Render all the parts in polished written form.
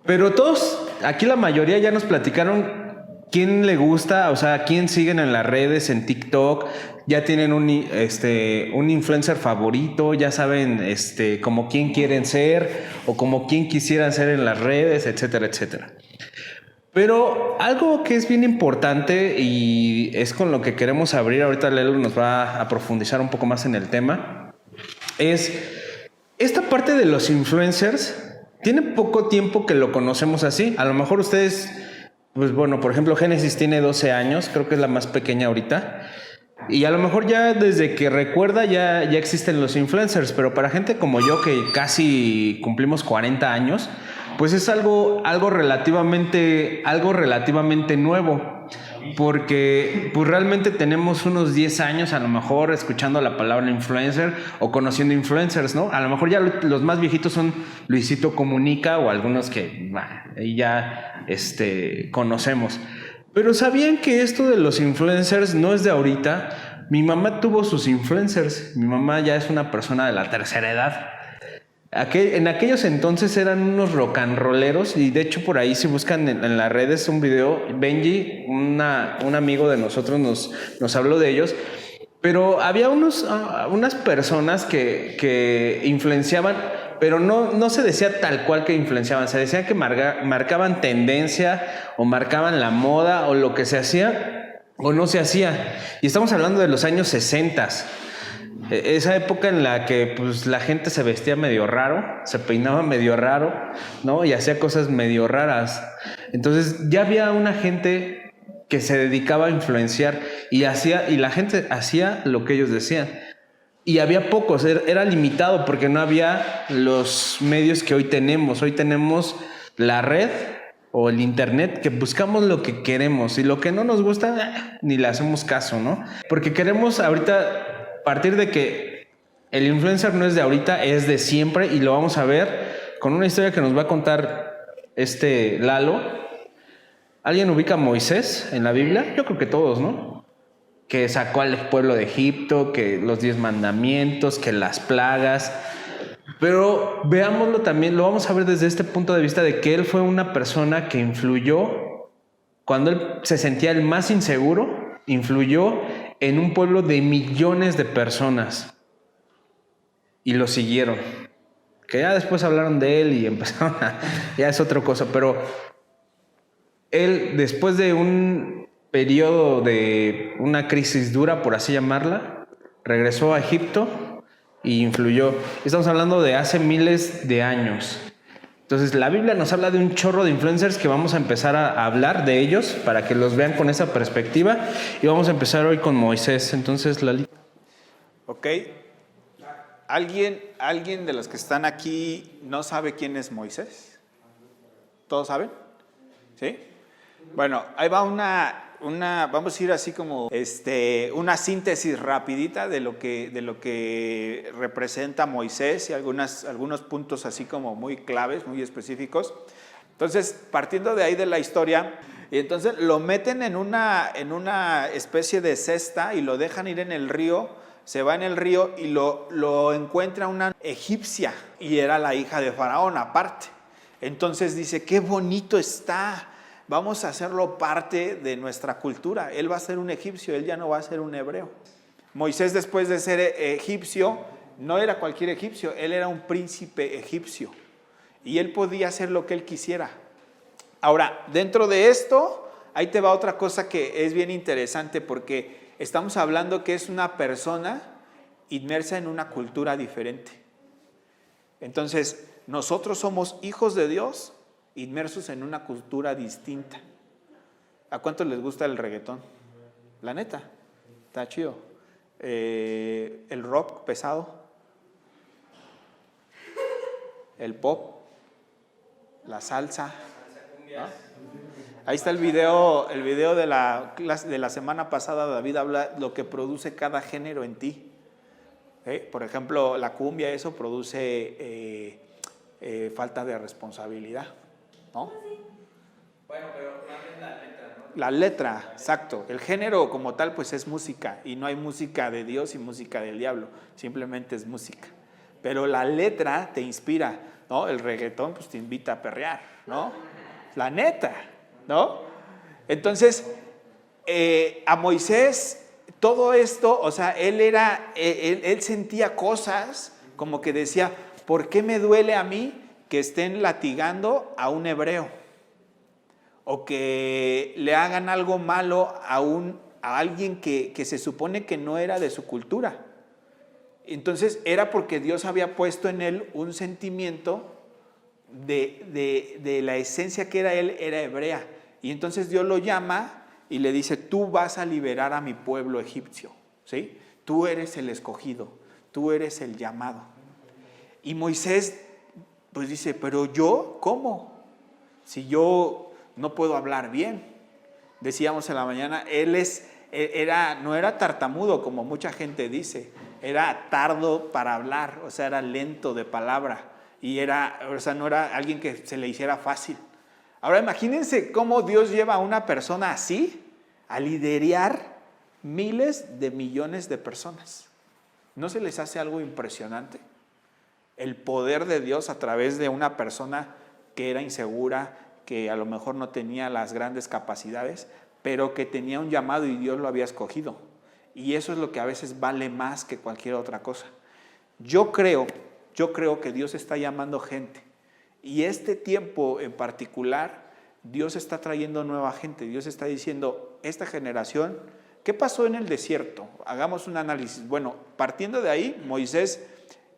Pero todos, aquí la mayoría ya nos platicaron quién le gusta, o sea, quién siguen en las redes, en TikTok, ya tienen un influencer favorito, ya saben como quién quieren ser o como quién quisieran ser en las redes, etcétera, etcétera. Pero algo que es bien importante y es con lo que queremos abrir, ahorita Lelo nos va a profundizar un poco más en el tema, es esta parte de los influencers. Tiene poco tiempo que lo conocemos así. A lo mejor ustedes, pues bueno, por ejemplo, Génesis tiene 12 años, creo que es la más pequeña ahorita. Y a lo mejor ya desde que recuerda ya existen los influencers, pero para gente como yo que casi cumplimos 40 años, pues es algo relativamente nuevo. Porque pues realmente tenemos unos 10 años a lo mejor escuchando la palabra influencer o conociendo influencers, ¿no? A lo mejor ya los más viejitos son Luisito Comunica o algunos que ahí ya conocemos. Pero ¿sabían que esto de los influencers no es de ahorita? Mi mamá tuvo sus influencers. Mi mamá ya es una persona de la tercera edad. En aquellos entonces eran unos rock and rolleros y de hecho por ahí si buscan en las redes un video, Benji, un amigo de nosotros nos habló de ellos, pero había unas personas que influenciaban, pero no se decía tal cual que influenciaban, se decía que marcaban tendencia o marcaban la moda o lo que se hacía o no se hacía. Y estamos hablando de los años 60. Esa época en la que pues la gente se vestía medio raro, se peinaba medio raro, ¿no? Y hacía cosas medio raras. Entonces ya había una gente que se dedicaba a influenciar y la gente hacía lo que ellos decían. Y había pocos, era limitado porque no había los medios que hoy tenemos. Hoy tenemos la red o el internet que buscamos lo que queremos y lo que no nos gusta ni le hacemos caso, ¿no? Porque queremos ahorita partir de que el influencer no es de ahorita, es de siempre y lo vamos a ver con una historia que nos va a contar Lalo. ¿Alguien ubica a Moisés en la Biblia? Yo creo que todos, ¿no? Que sacó al pueblo de Egipto, que los 10 mandamientos, que las plagas. Pero veámoslo también, lo vamos a ver desde este punto de vista de que él fue una persona que influyó, cuando él se sentía el más inseguro, influyó en un pueblo de millones de personas y lo siguieron. Que ya después hablaron de él y empezaron ya es otra cosa, pero él después de un periodo de una crisis dura, por así llamarla, regresó a Egipto y influyó. Estamos hablando de hace miles de años. Entonces la Biblia nos habla de un chorro de influencers que vamos a empezar a hablar de ellos para que los vean con esa perspectiva y vamos a empezar hoy con Moisés. Entonces, Lali. Ok. ¿Alguien de los que están aquí no sabe quién es Moisés? ¿Todos saben? ¿Sí? Bueno, ahí va vamos a ir así como una síntesis rapidita de lo que representa Moisés y algunos puntos así como muy claves, muy específicos. Entonces, partiendo de ahí de la historia, y entonces lo meten en una especie de cesta y lo dejan ir en el río, se va en el río y lo encuentra una egipcia y era la hija de Faraón aparte. Entonces dice, qué bonito está, vamos a hacerlo parte de nuestra cultura. Él va a ser un egipcio, él ya no va a ser un hebreo. Moisés, después de ser egipcio, no era cualquier egipcio, él era un príncipe egipcio y él podía hacer lo que él quisiera. Ahora, dentro de esto, ahí te va otra cosa que es bien interesante porque estamos hablando que es una persona inmersa en una cultura diferente. Entonces, nosotros somos hijos de Dios inmersos en una cultura distinta. ¿A cuántos les gusta el reggaetón? La neta, está chido. El rock pesado, el pop, la salsa, ¿no? Ahí está el video de la semana pasada. David habla de lo que produce cada género en ti. Por ejemplo, la cumbia, eso produce falta de responsabilidad, ¿no? Bueno, pero también la letra, ¿no? La letra, exacto. El género como tal pues es música y no hay música de Dios y música del diablo, simplemente es música. pero la letra te inspira, ¿no? El reggaetón pues te invita a perrear, ¿no? La neta, ¿no? Entonces, a Moisés, todo esto, o sea, él sentía cosas como que decía, ¿por qué me duele a mí que estén latigando a un hebreo? O que le hagan algo malo a alguien que se supone que no era de su cultura. Entonces era porque Dios había puesto en él un sentimiento de la esencia que era él, era hebrea. Y entonces Dios lo llama y le dice, tú vas a liberar a mi pueblo egipcio, ¿sí? Tú eres el escogido, tú eres el llamado. Y Moisés pues dice, pero yo, ¿cómo? Si yo no puedo hablar bien. Decíamos en la mañana, no era tartamudo como mucha gente dice, era tardo para hablar, o sea, era lento de palabra y no era alguien que se le hiciera fácil. Ahora imagínense cómo Dios lleva a una persona así a liderar miles de millones de personas. ¿No se les hace algo impresionante? El poder de Dios a través de una persona que era insegura, que a lo mejor no tenía las grandes capacidades, pero que tenía un llamado y Dios lo había escogido. Y eso es lo que a veces vale más que cualquier otra cosa. Yo creo que Dios está llamando gente. Y este tiempo en particular, Dios está trayendo nueva gente. Dios está diciendo, esta generación, ¿qué pasó en el desierto? Hagamos un análisis. Bueno, partiendo de ahí, Moisés,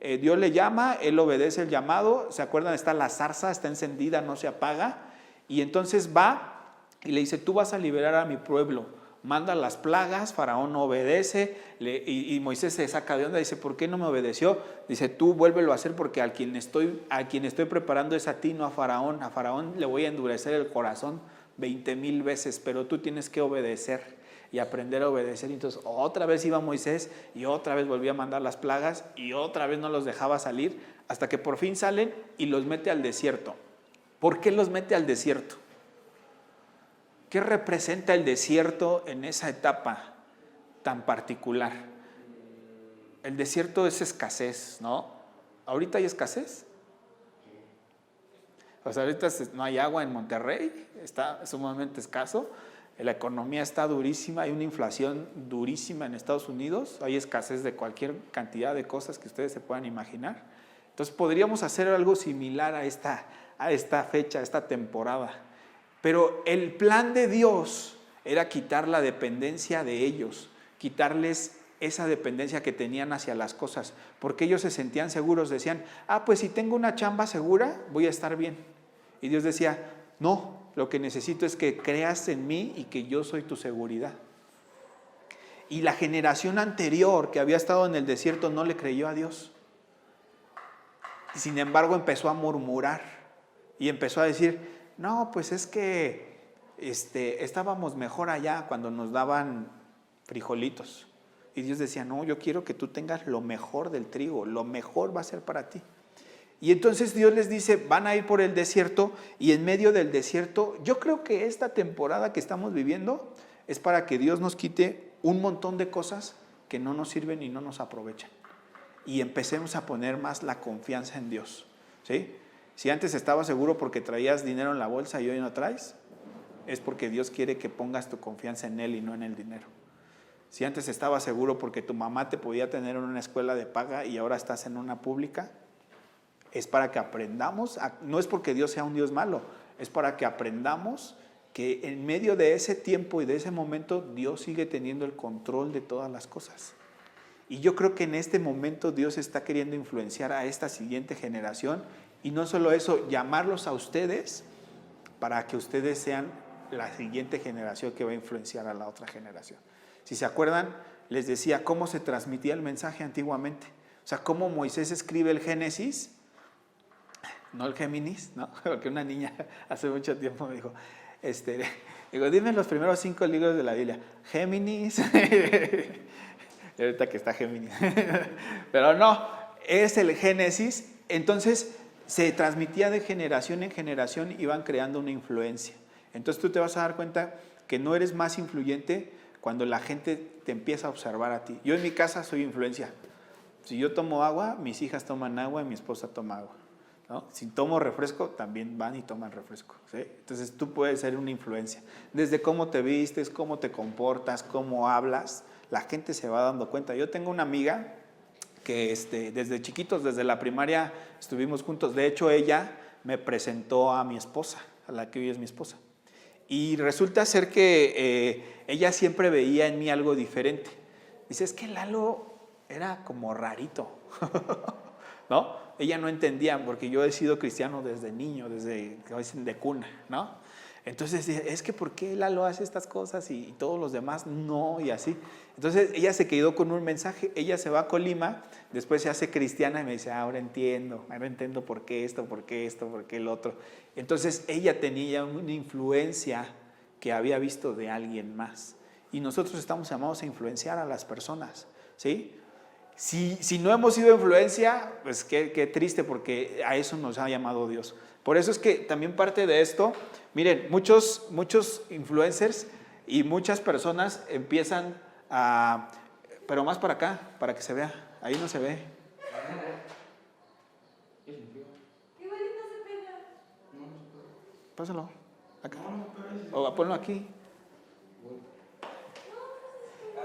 Dios le llama, él obedece el llamado. ¿Se acuerdan? Está la zarza, está encendida, no se apaga. Y entonces va y le dice, tú vas a liberar a mi pueblo. Manda las plagas, Faraón no obedece, y Moisés se saca de onda, dice, ¿por qué no me obedeció? Dice, tú vuélvelo a hacer porque a quien estoy preparando es a ti, no a Faraón. A Faraón le voy a endurecer el corazón 20,000 veces, pero tú tienes que obedecer y aprender a obedecer. Entonces otra vez iba Moisés y otra vez volvía a mandar las plagas y otra vez no los dejaba salir, hasta que por fin salen y los mete al desierto. ¿Por qué los mete al desierto? ¿Qué representa el desierto en esa etapa tan particular? El desierto es escasez, ¿no? ¿Ahorita hay escasez? O sea, ahorita no hay agua en Monterrey, está sumamente escaso, la economía está durísima, hay una inflación durísima en Estados Unidos, hay escasez de cualquier cantidad de cosas que ustedes se puedan imaginar. Entonces podríamos hacer algo similar a esta fecha, a esta temporada. Pero el plan de Dios era quitar la dependencia de ellos, quitarles esa dependencia que tenían hacia las cosas, porque ellos se sentían seguros, decían, pues si tengo una chamba segura, voy a estar bien. Y Dios decía, no, lo que necesito es que creas en mí y que yo soy tu seguridad. Y la generación anterior que había estado en el desierto no le creyó a Dios. Sin embargo, empezó a murmurar y empezó a decir, no, pues es que estábamos mejor allá cuando nos daban frijolitos. Y Dios decía, no, yo quiero que tú tengas lo mejor del trigo, lo mejor va a ser para ti. Y entonces Dios les dice, van a ir por el desierto y en medio del desierto, yo creo que esta temporada que estamos viviendo es para que Dios nos quite un montón de cosas que no nos sirven y no nos aprovechan. Y empecemos a poner más la confianza en Dios, ¿sí? Si antes estabas seguro porque traías dinero en la bolsa y hoy no traes, es porque Dios quiere que pongas tu confianza en Él y no en el dinero. Si antes estabas seguro porque tu mamá te podía tener en una escuela de paga y ahora estás en una pública, es para que aprendamos, no es porque Dios sea un Dios malo, es para que aprendamos que en medio de ese tiempo y de ese momento Dios sigue teniendo el control de todas las cosas. Y yo creo que en este momento Dios está queriendo influenciar a esta siguiente generación. Y no solo eso, llamarlos a ustedes para que ustedes sean la siguiente generación que va a influenciar a la otra generación. Si se acuerdan, les decía cómo se transmitía el mensaje antiguamente. O sea, cómo Moisés escribe el Génesis, no el Géminis, ¿no? Porque una niña hace mucho tiempo me dijo, dime los primeros 5 libros de la Biblia. Géminis, y ahorita que está Géminis. Pero no, es el Génesis. Entonces se transmitía de generación en generación y van creando una influencia. Entonces tú te vas a dar cuenta que no eres más influyente cuando la gente te empieza a observar a ti. Yo en mi casa soy influencia. Si yo tomo agua, mis hijas toman agua y mi esposa toma agua, ¿no? Si tomo refresco, también van y toman refresco, ¿sí? Entonces tú puedes ser una influencia. Desde cómo te vistes, cómo te comportas, cómo hablas, la gente se va dando cuenta. Yo tengo una amiga que desde chiquitos, desde la primaria, estuvimos juntos. De hecho, ella me presentó a mi esposa, a la que hoy es mi esposa. Y resulta ser que ella siempre veía en mí algo diferente. Dice, es que Lalo era como rarito, ¿no? Ella no entendía, porque yo he sido cristiano desde niño, desde de cuna, ¿no? Entonces, es que ¿por qué Lalo hace estas cosas y todos los demás no? Y así. Entonces, ella se quedó con un mensaje. Ella se va a Colima, después se hace cristiana y me dice, ahora entiendo por qué esto, por qué el otro. Entonces, ella tenía una influencia que había visto de alguien más. Y nosotros estamos llamados a influenciar a las personas, ¿sí? Si no hemos sido influencia, pues qué triste, porque a eso nos ha llamado Dios. Por eso es que también parte de esto, miren, muchos influencers y muchas personas empiezan a... Pero más para acá, para que se vea. Ahí no se ve. Igualito se pega. Pásalo. Acá. O ponlo aquí.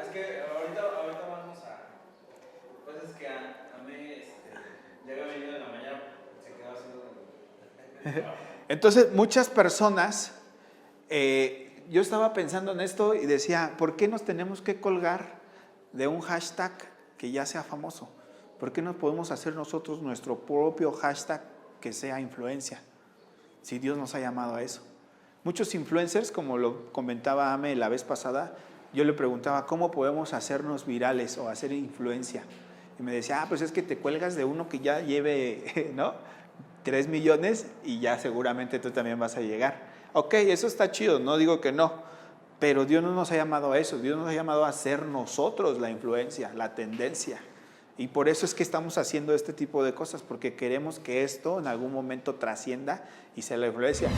Es que ahorita vamos a... Pues es que a mí ya había venido en la mañana, se quedó haciendo... Entonces, muchas personas, yo estaba pensando en esto y decía, ¿por qué nos tenemos que colgar de un hashtag que ya sea famoso? ¿Por qué no podemos hacer nosotros nuestro propio hashtag que sea influencia? Si Dios nos ha llamado a eso. Muchos influencers, como lo comentaba Ame la vez pasada, yo le preguntaba, ¿cómo podemos hacernos virales o hacer influencia? Y me decía, pues es que te cuelgas de uno que ya lleve, ¿no?, 3 millones y ya seguramente tú también vas a llegar. Ok, eso está chido, no digo que no, pero Dios no nos ha llamado a eso. Dios nos ha llamado a ser nosotros la influencia, la tendencia. Y por eso es que estamos haciendo este tipo de cosas, porque queremos que esto en algún momento trascienda y sea la influencia.